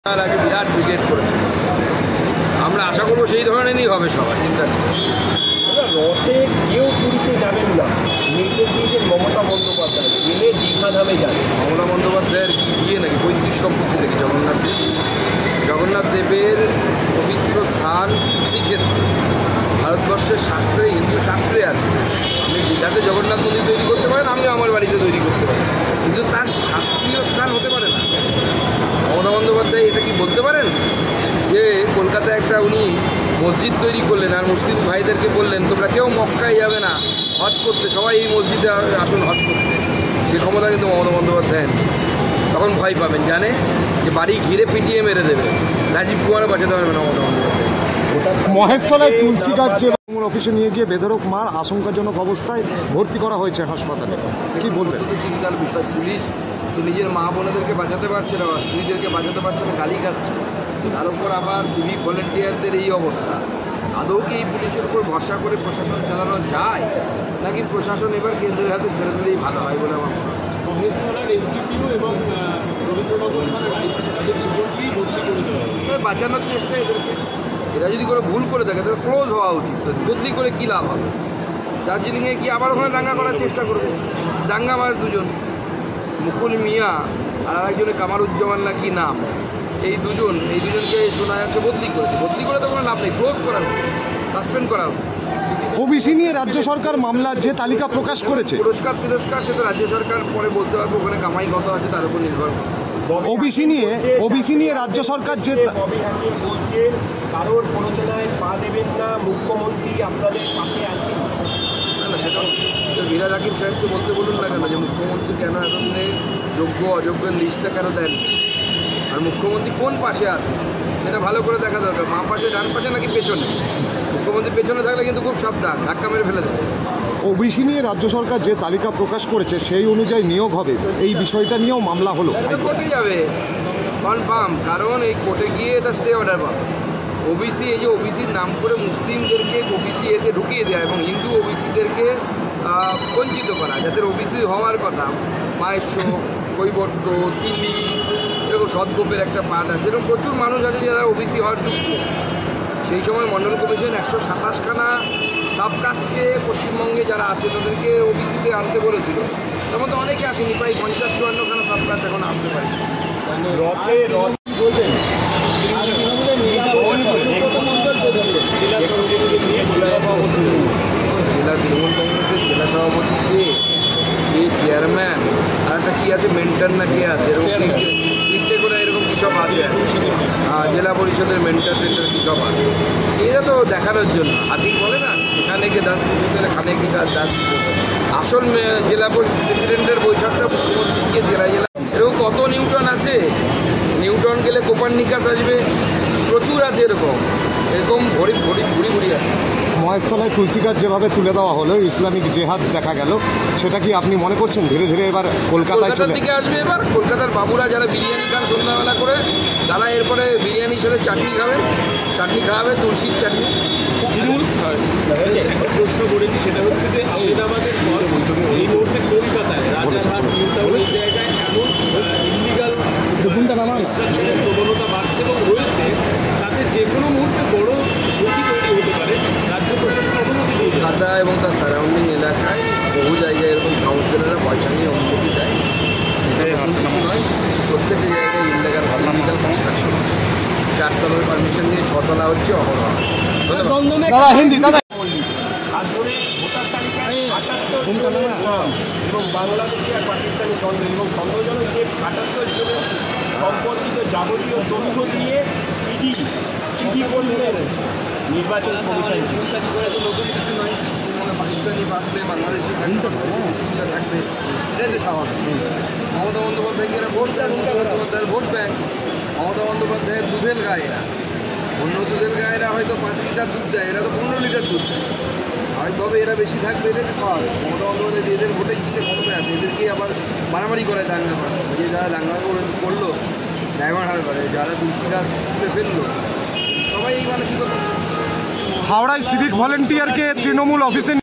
তার আগে বিরাট ব্রিগেড করেছে। আমরা আশা করবো সেই ধরনেরই হবে সবার চিন্তা নেই। রথে কেউ পুরীতে যাবেন না, নির্দেশ দিয়েছেন মমতা বন্দ্যোপাধ্যায়, গেলে দীঘাধামে যাবে। মমতা বন্দ্যোপাধ্যায়ের কি বিয়ে নাকি 35 সম্পত্তি নাকি জগন্নাথ দেব? জগন্নাথ দেবের পবিত্র স্থান কৃষিক্ষেত্র, ভারতবর্ষের শাস্ত্রে, হিন্দু শাস্ত্রে আছে। আপনি দীঘাতে জগন্নাথ মন্দির তৈরি করতে পারেন, আমি আমার বাড়িতে তৈরি করতে পারি, কিন্তু তার শাস্ত্রীয় স্থান হতে পারে না। মমতা বন্দ্যোপাধ্যায় এটা কি বলতে পারেন যে কলকাতায় একটা উনি মসজিদ তৈরি করলেন আর মুসলিম ভাইদেরকে বললেন তোমরা কেউ মক্কায় যাবে না হজ করতে, সবাই এই মসজিদে আসুন হজ করতে? সে ক্ষমতা কিন্তু মমতা বন্দ্যোপাধ্যায় নেই। তখন ভয় পাবেন, জানে যে বাড়ি ঘিরে পিটিয়ে মেরে দেবে। রাজীব কুমারও বাঁচাতে পারবে না মমতা বন্দ্যোপাধ্যায়। মহেশতলায় তুলসী গাছ তৃণমূল অফিসে নিয়ে গিয়ে বেধড়ক মার, আশঙ্কাজনক অবস্থায় ভর্তি করা হয়েছে হাসপাতালে, কি বলবেন? তো চিন্তার বিষয়, পুলিশ তো নিজের মা বোনেদেরকে বাঁচাতে পারছে না, স্ত্রীদেরকে বাঁচাতে পারছে না, গালি খাচ্ছে। তার উপর আবার সিভিক ভলেন্টিয়ারদের এই অবস্থা। আদৌ কি এই পুলিশের উপর ভরসা করে প্রশাসন চালানো যায়, নাকি প্রশাসন এবার কেন্দ্রের হাতে ছেড়ে দিলেই ভালো হয় বলে আমার মনে হচ্ছে। মহেশতলার এসডিপিও এবং রবীন্দ্রনগর থানার আইসি তাদের দুজনকেই ভর্তি করে দেওয়া হবে। বাঁচানোর চেষ্টা এদেরকে, এরা যদি কোনো ভুল করে থাকে তাহলে ক্লোজ হওয়া উচিত। বদলি করে কী লাভ হবে? দার্জিলিংয়ে কি আবার ওখানে দাঙ্গা করার চেষ্টা করবে? দাঙ্গা মার দুজন, মুকুল মিয়া আর একজনের কামারুজ্জামান না কি নাম, এই দুজনকে শোনা যাচ্ছে বদলি করেছে। বদলি করে তো কোনো লাভ নেই, ক্লোজ করা উচিত, সাসপেন্ড করা উচিত। ওবিসি নিয়ে রাজ্য সরকার মামলার যে তালিকা প্রকাশ করেছে, পুরস্কার তিরস্কার সেটা রাজ্য সরকার পরে বলতে পারবে, ওখানে কামাই কত আছে তার উপর নির্ভর করে। ওবিসি নিয়ে রাজ্য সরকার যে ববি হাকিম বলছেন কারোর প্ররোচনায় পা দেবেন না, মুখ্যমন্ত্রী আপনাদের পাশে আছেন। না না, সেটা বিরা রাকিব সাহেবকে বলতে বলুন না কেন যে মুখ্যমন্ত্রী কেন এতদিনে যোগ্য অযোগ্যের লিস্টটা কেন দেন, আর মুখ্যমন্ত্রী কোন পাশে আছে সেটা ভালো করে দেখা দরকার। বাম পাশে, ডান পাশে নাকি পেছনে? মুখ্যমন্ত্রী পেছনে থাকলে কিন্তু খুব সাবধান, ধাক্কা মেরে ফেলে দেবে। ওবিসি নিয়ে রাজ্য সরকার যে তালিকা প্রকাশ করেছে সেই অনুযায়ী নিয়োগ হবে, এই বিষয়টা নিয়েও মামলা হলো। এটা কোর্টে যাবে কনফার্ম, কারণ এই কোর্টে গিয়ে এটা স্টে অর্ডার পাবে। ওবিসি, এই যে ওবিসির নাম করে মুসলিমদেরকে ওবিসি এতে ঢুকিয়ে দেয় এবং হিন্দু ওবিসিদেরকে বঞ্চিত করা, যাদের ওবিসি হওয়ার কথা। মাহেশ্ব, কৈবর্ত, তিলি, এরকম সদগোপের একটা পাঠ আছে, এরকম প্রচুর মানুষ আছে যারা ওবিসি হওয়ার যোগ্য। সেই সময় মন্ডল কমিশন 127খানা সাবকাস্টকে পশ্চিমবঙ্গে যারা আছে তাদেরকে ওবিসিতে আনতে বলেছিল। তার মধ্যে অনেকে আসেনি, প্রায় 50-54খানা সাবকাস্ট এখন আসতে পারে। রথে রথ বলবেন জেলা তৃণমূল কংগ্রেসের জেলা সভাপতি কে চেয়ারম্যান আর একটা কী আছে মেন্টার না কে আছে, এরকম লিখতে করে এরকম কী সব আছে, জেলা পরিষদের মেন্টার টেন্টার কী সব আছে। এটা তো দেখানোর জন্য, হাতি বলে না এখানে গিয়ে দাস পুজো খানে কি দাস আসল জেলা প্রেসিডেন্টের বৈঠকটা মুখ্যমন্ত্রীকে জেলা এরকম কত নিউটন আছে। নিউটন গেলে কোপার্নিকাস আসবে, প্রচুর আছে এরকম ঘুরি আছে। মহেশতলায় তুলসী গাছ যেভাবে তুলে দেওয়া হলো, ইসলামিক জেহাদ দেখা গেল, সেটা কি আপনি মনে করছেন ধীরে ধীরে এবার কলকাতার দিকে আসবে? এবার কলকাতার বাবুরা যারা বিরিয়ানি খান সন্ধ্যাবেলা করে, তারা এরপরে বিরিয়ানির সাথে চাটনি খাওয়াবে, তুলসীর চাটনি। একটা প্রশ্ন করেছি, সেটা হচ্ছে যে আহমেদাবাদের পর এই মুহূর্তে কলকাতায় রাজারহাট নিউটাউন জায়গায় এমন ইলিগাল কনস্ট্রাকশনের প্রবণতা বাড়ছে এবং রয়েছে, তাতে যে কোনো মুহূর্তে বড় ঝুঁকি তৈরি হতে পারে। রাজ্য প্রশাসন অনুমতি দিয়েছে। কলকাতা এবং তার সারাউন্ডিং এলাকায় বহু জায়গায় এরকম কাউন্সিলররা পয়সা নিয়ে অনুমতি দেয়। কিছু নয়, প্রত্যেকটা জায়গায় ইলিগাল কনস্ট্রাকশন, 4তলার পারমিশন নিয়ে 6তলা হচ্ছে অপরাধ। হাত ধরে ভোটার তালিকায় 78 জনের নাম এবং বাংলাদেশি আর পাকিস্তানি সন্দেহ এবং সন্দেহজনক যে 78 জনের সম্পর্কিত যাবতীয় তথ্য দিয়ে ইডি চিঠি করলেন নির্বাচন কমিশন। নতুন কিছু নয়, পশ্চিমবঙ্গে পাকিস্তানি থাকবে, বাংলাদেশি থাকবে, থাকবে, এটাই তো স্বাভাবিক। মমতা বন্দ্যোপাধ্যায়কে এরা ভোট দেয়, মমতা বন্দ্যোপাধ্যায়ের ভোট ব্যাংক। মমতা বন্দ্যোপাধ্যায়ের দুধের গায়েরা, অন্য দুধের গায়েরা হয়তো 5 লিটার দুধ দেয়, এরা তো 15 লিটার দুধ দেয়। স্বাভাবিকভাবে এরা বেশি থাকবে, এটাই তো স্বাভাবিক। মমতা বন্দ্যোপাধ্যায় এদের ভোটেই জিতে ক্ষমতায় আছে, এদেরকেই আবার মারামারি করে দাঙ্গা করে। যে যারা দাঙ্গা করলো ড্রাইভার হার করে, যারা তুলসী গাছ তুলে ফেললো, সবাই এই মানসিকতা। হাওড়ায় সিভিক ভলেন্টিয়ারকে তৃণমূল অফিসে